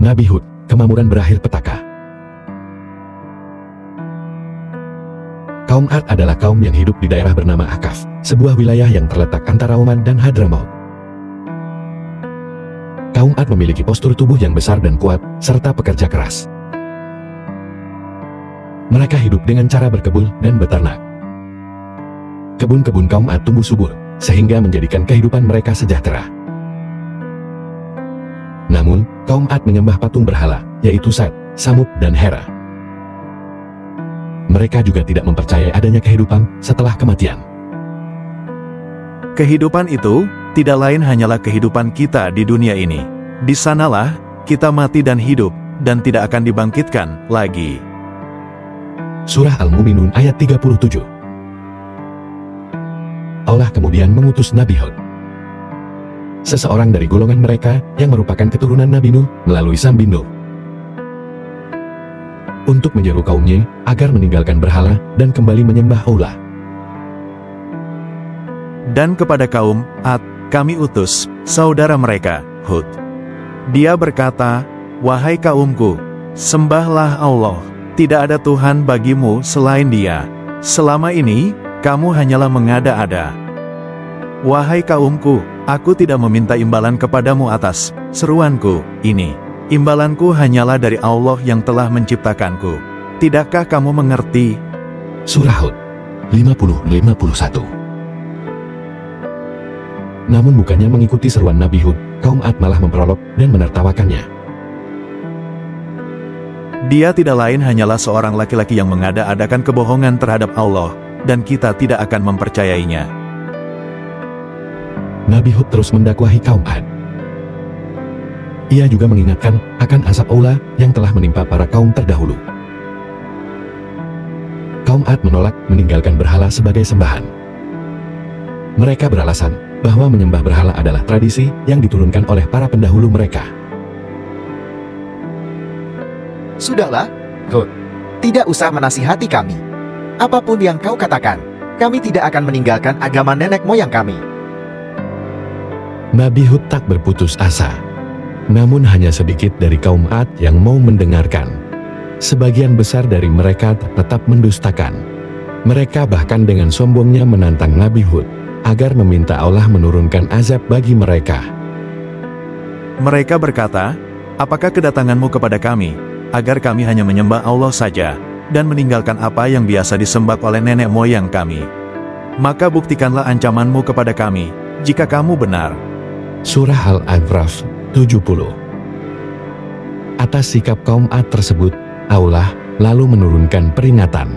Nabi Hud, kemamuran berakhir petaka. Kaum Ad adalah kaum yang hidup di daerah bernama Akaf, sebuah wilayah yang terletak antara Oman dan Hadramaut. Kaum Ad memiliki postur tubuh yang besar dan kuat, serta pekerja keras. Mereka hidup dengan cara berkebun dan beternak. Kebun-kebun kaum Ad tumbuh subur, sehingga menjadikan kehidupan mereka sejahtera. Namun, kaum Ad menyembah patung berhala, yaitu Sat, Samud, dan Hera. Mereka juga tidak mempercayai adanya kehidupan setelah kematian. Kehidupan itu tidak lain hanyalah kehidupan kita di dunia ini. Di sanalah kita mati dan hidup, dan tidak akan dibangkitkan lagi. Surah Al-Mu'minun ayat 37. Allah kemudian mengutus Nabi Hud, seseorang dari golongan mereka yang merupakan keturunan Nabi Nuh melalui Sam bin Nuh, untuk menyeru kaumnya agar meninggalkan berhala dan kembali menyembah Allah. Dan kepada kaum Ad, kami utus saudara mereka, Hud. Dia berkata, "Wahai kaumku, sembahlah Allah, tidak ada Tuhan bagimu selain Dia. Selama ini, kamu hanyalah mengada-ada. Wahai kaumku, aku tidak meminta imbalan kepadamu atas seruanku ini. Imbalanku hanyalah dari Allah yang telah menciptakanku. Tidakkah kamu mengerti?" Surah Hud 50-51. Namun bukannya mengikuti seruan Nabi Hud, kaum Ad malah memperolok dan menertawakannya. Dia tidak lain hanyalah seorang laki-laki yang mengada-adakan kebohongan terhadap Allah, dan kita tidak akan mempercayainya. Nabi Hud terus mendakwahi kaum Ad. Ia juga mengingatkan akan azab Allah yang telah menimpa para kaum terdahulu. Kaum Ad menolak meninggalkan berhala sebagai sembahan. Mereka beralasan bahwa menyembah berhala adalah tradisi yang diturunkan oleh para pendahulu mereka. Sudahlah, Hud. Tidak usah menasihati kami. Apapun yang kau katakan, kami tidak akan meninggalkan agama nenek moyang kami. Nabi Hud tak berputus asa. Namun hanya sedikit dari kaum Ad yang mau mendengarkan. Sebagian besar dari mereka tetap mendustakan. Mereka bahkan dengan sombongnya menantang Nabi Hud agar meminta Allah menurunkan azab bagi mereka. Mereka berkata, "Apakah kedatanganmu kepada kami, agar kami hanya menyembah Allah saja, dan meninggalkan apa yang biasa disembah oleh nenek moyang kami? Maka buktikanlah ancamanmu kepada kami, jika kamu benar." Surah Al-A'raf 70. Atas sikap kaum Ad tersebut, Allah lalu menurunkan peringatan.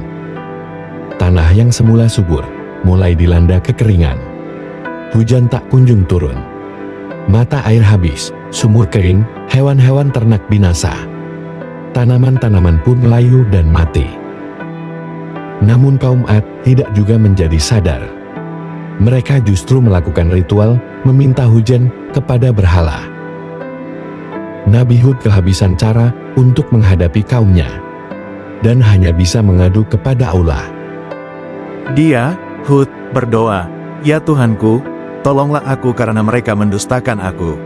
Tanah yang semula subur mulai dilanda kekeringan. Hujan tak kunjung turun. Mata air habis, sumur kering, hewan-hewan ternak binasa. Tanaman-tanaman pun layu dan mati. Namun kaum Ad tidak juga menjadi sadar. Mereka justru melakukan ritual meminta hujan kepada berhala. Nabi Hud kehabisan cara untuk menghadapi kaumnya, dan hanya bisa mengadu kepada Allah. Dia, Hud, berdoa, "Ya Tuhanku, tolonglah aku karena mereka mendustakan aku."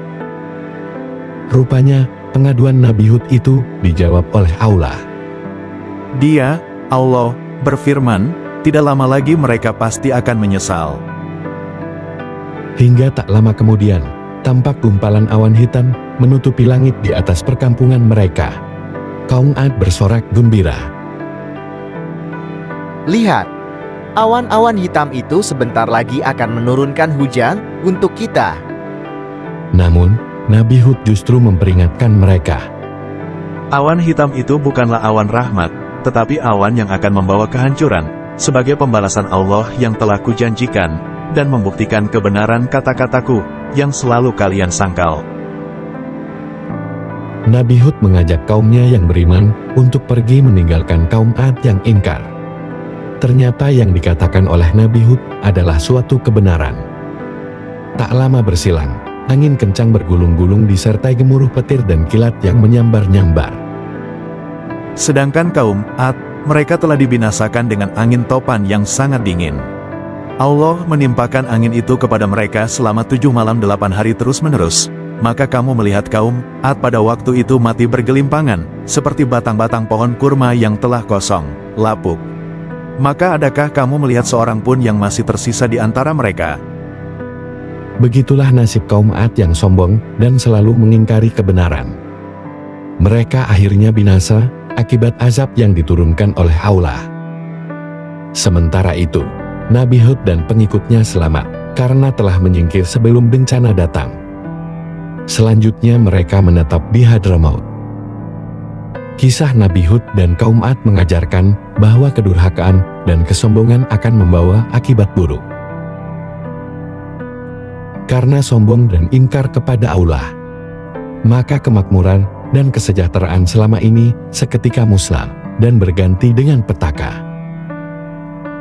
Rupanya, pengaduan Nabi Hud itu dijawab oleh Allah. Dia, Allah, berfirman, "Tidak lama lagi mereka pasti akan menyesal." Hingga tak lama kemudian, tampak gumpalan awan hitam menutupi langit di atas perkampungan mereka. Kaum Ad bersorak gembira. Lihat, awan-awan hitam itu sebentar lagi akan menurunkan hujan untuk kita. Namun, Nabi Hud justru memperingatkan mereka. Awan hitam itu bukanlah awan rahmat, tetapi awan yang akan membawa kehancuran, sebagai pembalasan Allah yang telah kujanjikan, dan membuktikan kebenaran kata-kataku, yang selalu kalian sangkal. Nabi Hud mengajak kaumnya yang beriman untuk pergi meninggalkan kaum Ad yang ingkar. Ternyata yang dikatakan oleh Nabi Hud adalah suatu kebenaran. Tak lama bersilang, angin kencang bergulung-gulung disertai gemuruh petir dan kilat yang menyambar-nyambar. Sedangkan kaum Ad, mereka telah dibinasakan dengan angin topan yang sangat dingin. Allah menimpakan angin itu kepada mereka selama 7 malam 8 hari terus-menerus, maka kamu melihat kaum Ad pada waktu itu mati bergelimpangan, seperti batang-batang pohon kurma yang telah kosong, lapuk. Maka adakah kamu melihat seorang pun yang masih tersisa di antara mereka? Begitulah nasib kaum Ad yang sombong dan selalu mengingkari kebenaran. Mereka akhirnya binasa akibat azab yang diturunkan oleh Allah. Sementara itu, Nabi Hud dan pengikutnya selamat karena telah menyingkir sebelum bencana datang. Selanjutnya mereka menetap di Hadramaut. Kisah Nabi Hud dan kaum Ad mengajarkan bahwa kedurhakaan dan kesombongan akan membawa akibat buruk. Karena sombong dan ingkar kepada Allah, maka kemakmuran dan kesejahteraan selama ini seketika musnah dan berganti dengan petaka.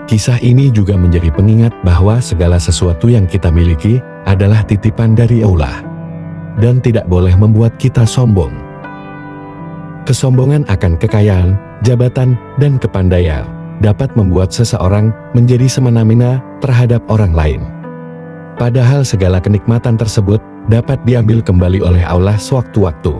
Kisah ini juga menjadi pengingat bahwa segala sesuatu yang kita miliki adalah titipan dari Allah dan tidak boleh membuat kita sombong. Kesombongan akan kekayaan, jabatan, dan kepandaian dapat membuat seseorang menjadi semena-mena terhadap orang lain. Padahal segala kenikmatan tersebut dapat diambil kembali oleh Allah sewaktu-waktu.